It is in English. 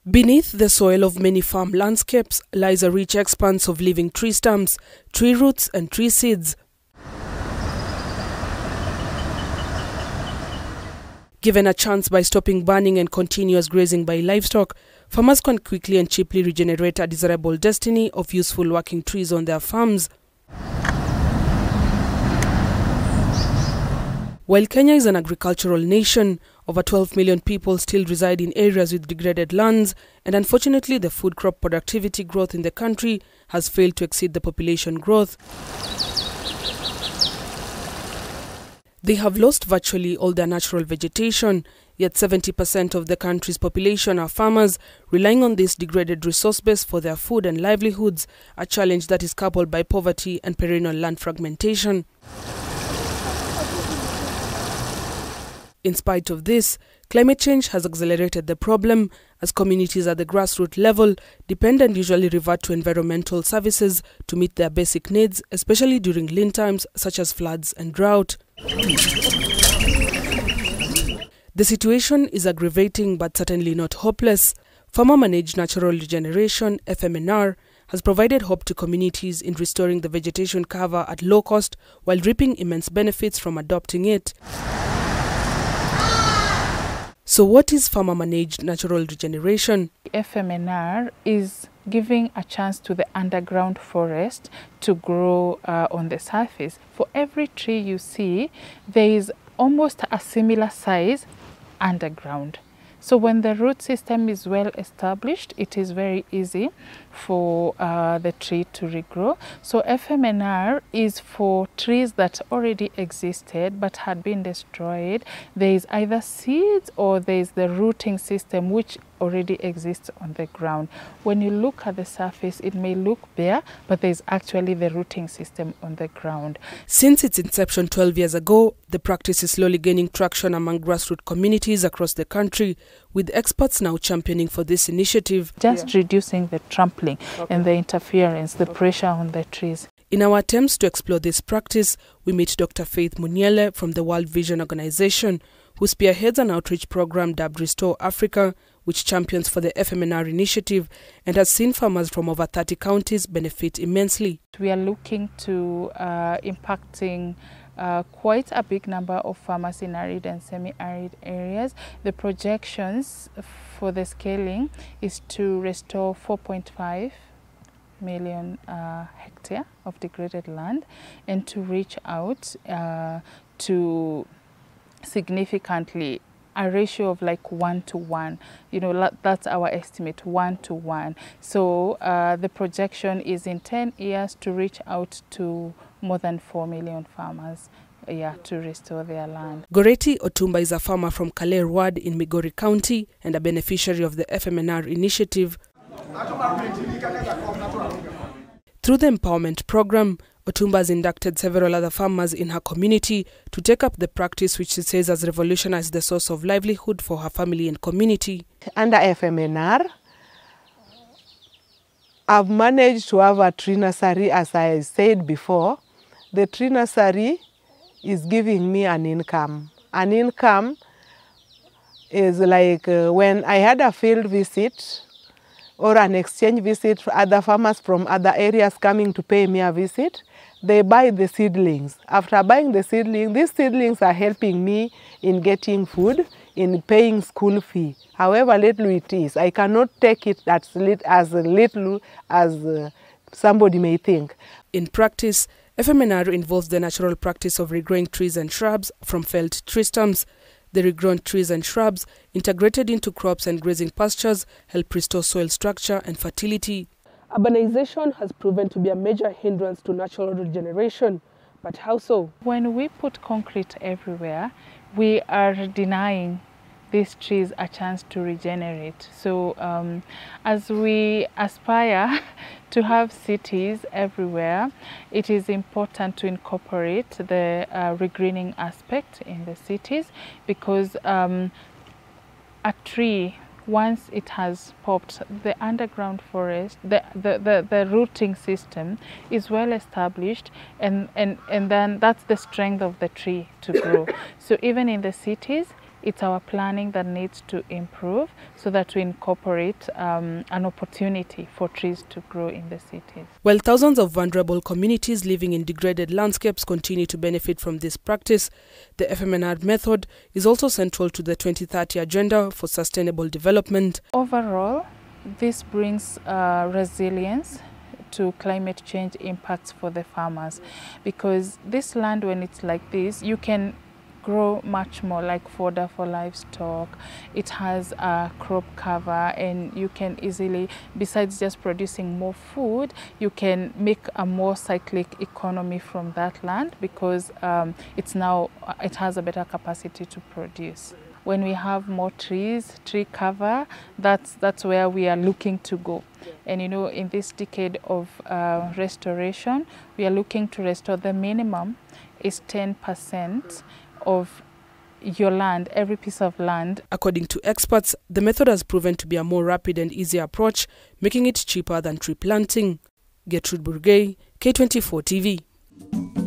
Beneath the soil of many farm landscapes lies a rich expanse of living tree stumps, tree roots and tree seeds. Given a chance by stopping burning and continuous grazing by livestock, farmers can quickly and cheaply regenerate a desirable destiny of useful working trees on their farms. While Kenya is an agricultural nation, over 12 million people still reside in areas with degraded lands, and unfortunately the food crop productivity growth in the country has failed to exceed the population growth. They have lost virtually all their natural vegetation, yet 70% of the country's population are farmers, relying on this degraded resource base for their food and livelihoods, a challenge that is coupled by poverty and perennial land fragmentation. In spite of this, climate change has accelerated the problem, as communities at the grassroots level depend and usually revert to environmental services to meet their basic needs, especially during lean times such as floods and drought. The situation is aggravating but certainly not hopeless. Farmer-managed natural regeneration, FMNR, has provided hope to communities in restoring the vegetation cover at low cost while reaping immense benefits from adopting it. So what is farmer-managed natural regeneration? FMNR is giving a chance to the underground forest to grow on the surface. For every tree you see, there is almost a similar size underground. So when the root system is well established, it is very easy for the tree to regrow. So FMNR is for trees that already existed but had been destroyed. There is either seeds or there is the rooting system which already exists on the ground. When you look at the surface, it may look bare, but there is actually the rooting system on the ground. Since its inception 12 years ago, the practice is slowly gaining traction among grassroots communities across the country, with experts now championing for this initiative. Just reducing the trampling and the interference, the pressure on the trees. In our attempts to explore this practice, we meet Dr. Faith Muniele from the World Vision Organization, who spearheads an outreach program dubbed Restore Africa, which champions for the FMNR initiative and has seen farmers from over 30 counties benefit immensely. We are looking to impacting quite a big number of farmers in arid and semi-arid areas. The projections for the scaling is to restore 4.5 million hectare of degraded land and to reach out to significantly a ratio of like 1:1. You know, that's our estimate, 1:1. So the projection is in 10 years to reach out to more than 4 million farmers to restore their land. Goreti Otumba is a farmer from Kaler Ward in Migori County and a beneficiary of the FMNR initiative. Through the empowerment program, Otumba has inducted several other farmers in her community to take up the practice, which she says has revolutionized the source of livelihood for her family and community. Under FMNR, I've managed to have a tree nursery, as I said before. The tree nursery is giving me an income. An income is like when I had a field visit or an exchange visit for other farmers from other areas coming to pay me a visit, they buy the seedlings. After buying the seedlings, these seedlings are helping me in getting food, in paying school fee. However little it is, I cannot take it as little as somebody may think. In practice, FMNR involves the natural practice of regrowing trees and shrubs from felled tree stumps. The regrown trees and shrubs, integrated into crops and grazing pastures, help restore soil structure and fertility. Urbanization has proven to be a major hindrance to natural regeneration. But how so? When we put concrete everywhere, we are denying these trees a chance to regenerate. So as we aspire to have cities everywhere, it is important to incorporate the regreening aspect in the cities, because a tree, once it has popped, the underground forest, the rooting system is well established, and then that's the strength of the tree to grow. So even in the cities, it's our planning that needs to improve so that we incorporate an opportunity for trees to grow in the cities. While thousands of vulnerable communities living in degraded landscapes continue to benefit from this practice, the FMNR method is also central to the 2030 Agenda for Sustainable Development. Overall, this brings resilience to climate change impacts for the farmers, because this land, when it's like this, you can grow much more, like fodder for livestock. It has a crop cover, and you can easily, besides just producing more food, you can make a more cyclic economy from that land, because it has a better capacity to produce. When we have more trees, tree cover, that's where we are looking to go. And you know, in this decade of restoration, we are looking to restore the minimum is 10% of your land, every piece of land. According to experts, the method has proven to be a more rapid and easy approach, making it cheaper than tree planting. Gertrude Burgay, K24 TV.